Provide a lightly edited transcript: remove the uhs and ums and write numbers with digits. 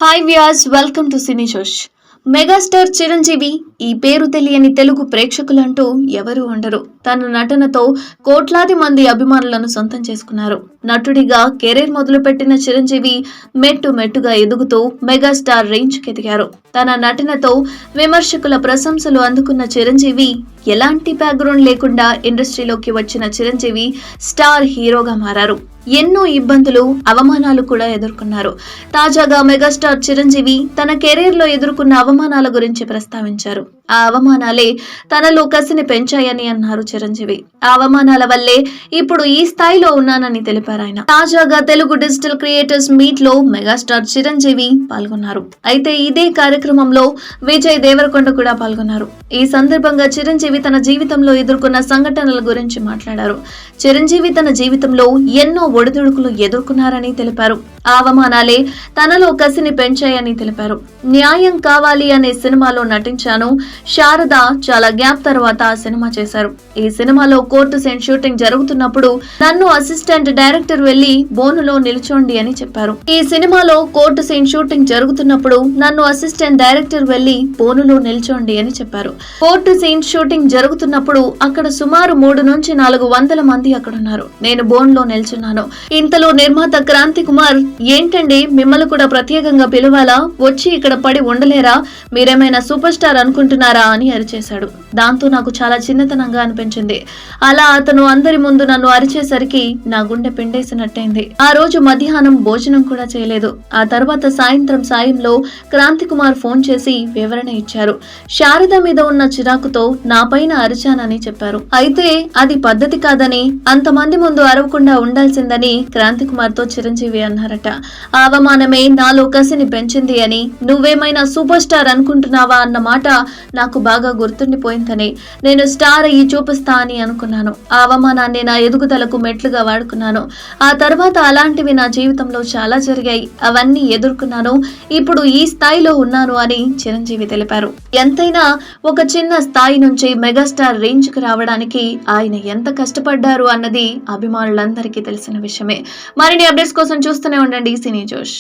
Hi viewers, welcome to సినీ జోష్. Megastar Chiranjeevi ఈ పేరు తెలియని తెలుగు ప్రేక్షకులంటూ ఎవరూ ఉండరు. తన నటనతో కోట్లాది మంది అభిమానులను సొంతం చేసుకున్నారు. నటుడిగా కెరీర్ మొదలుపెట్టిన చిరంజీవి మెట్టు మెట్టుగా ఎదుగుతూ మెగాస్టార్ రేంజ్కి ఎదిగారు. తన నటనతో విమర్శకుల ప్రశంసలు అందుకున్న చిరంజీవి ఎలాంటి బ్యాక్గ్రౌండ్ లేకుండా ఇండస్ట్రీలోకి వచ్చిన చిరంజీవి స్టార్ హీరోగా మారారు. ఎన్నో ఇబ్బందులు, అవమానాలు కూడా ఎదుర్కొన్నారు. తాజాగా మెగాస్టార్ చిరంజీవి తన కెరీర్ లో ఎదుర్కొన్న అవమానాల గురించి ప్రస్తావించారు. ఆ అవమానాలే తనలో కసిని పెంచాయని అన్నారు చిరంజీవి. ఆ అవమానాల వల్లే ఇప్పుడు ఈ స్థాయిలో ఉన్నానని తెలిపారు ఆయన. తాజాగా తెలుగు డిజిటల్ క్రియేటర్స్ మీట్ లో మెగాస్టార్ చిరంజీవి పాల్గొన్నారు. అయితే ఇదే కార్యక్రమంలో విజయ్ దేవరకొండ కూడా పాల్గొన్నారు. ఈ సందర్భంగా చిరంజీవి తన జీవితంలో ఎదుర్కొన్న సంఘటనల గురించి మాట్లాడారు. చిరంజీవి తన జీవితంలో ఎన్నో ఒడిదుడుకులు ఎదుర్కొన్నారని తెలిపారు. ఆ అవమానాలే తనలో కసిని పెంచాయని తెలిపారు. న్యాయం కావాలి అనే సినిమాలో నటించాను. శారద చాలా గ్యాప్ తర్వాత ఆ సినిమా చేశారు. ఈ సినిమాలో కోర్టు సీన్ షూటింగ్ జరుగుతున్నప్పుడు నన్ను అసిస్టెంట్ డైరెక్టర్ వెళ్లి బోనులో నిల్చోండి అని చెప్పారు. ఈ సినిమాలో కోర్టు సీన్ షూటింగ్ జరుగుతున్నప్పుడు నన్ను అసిస్టెంట్ డైరెక్టర్ వెళ్లి బోనులో నిల్చోండి అని చెప్పారు. కోర్టు సీన్ షూటింగ్ జరుగుతున్నప్పుడు అక్కడ సుమారు 3 నుంచి 400 మంది అక్కడున్నారు. నేను బోన్లో నిల్చున్నాను. ఇంతలో నిర్మాత క్రాంతి కుమార్, ఏంటండి మిమ్మల్ని కూడా ప్రత్యేకంగా పిలవాలా, వచ్చి ఇక్కడ పడి ఉండలేరా, మీరేమైనా సూపర్ స్టార్ అనుకుంటున్నారా అని అరిచేశాడు. దాంతో నాకు చాలా చిన్నతనంగా అనిపించింది. అలా అతను అందరి ముందు నన్ను అరిచేసరికి నా గుండె పిండేసినట్టయింది. ఆ రోజు మధ్యాహ్నం భోజనం కూడా చేయలేదు. ఆ తర్వాత సాయంత్రం సాయంలో క్రాంతి కుమార్ ఫోన్ చేసి వివరణ ఇచ్చారు. శారద మీద ఉన్న చిరాకుతో నా పైన అరిచానని చెప్పారు. అయితే అది పద్ధతి కాదని, అంతమంది ముందు అరవకుండా ఉండాల్సిందని క్రాంతి కుమార్ తో చిరంజీవి అన్నారట. ఆ అవమానమే నాలో కసిని పెంచింది అని, నువ్వేమైనా సూపర్ స్టార్ అనుకుంటున్నావా అన్న మాట నాకు బాగా గుర్తుండిపోయిందని, నేను స్టార్ అయ్యి చూపిస్తా అని అనుకున్నాను. ఆ అవమానాన్ని నా ఎదుగుదలకు మెట్లుగా వాడుకున్నాను. ఆ తర్వాత అలాంటివి నా జీవితంలో చాలా జరిగాయి. అవన్నీ ఎదుర్కొన్నాను. ఇప్పుడు ఈ స్థాయిలో ఉన్నాను అని చిరంజీవి తెలిపారు. ఎంతైనా ఒక చిన్న స్థాయి నుంచి మెగాస్టార్ రేంజ్ కు రావడానికి ఆయన ఎంత కష్టపడ్డారు అన్నది అభిమానులందరికీ తెలిసిన విషయమే. మరిన్ని అప్డేట్స్ కోసం చూస్తూనే ఉండండి సినీ జోష్.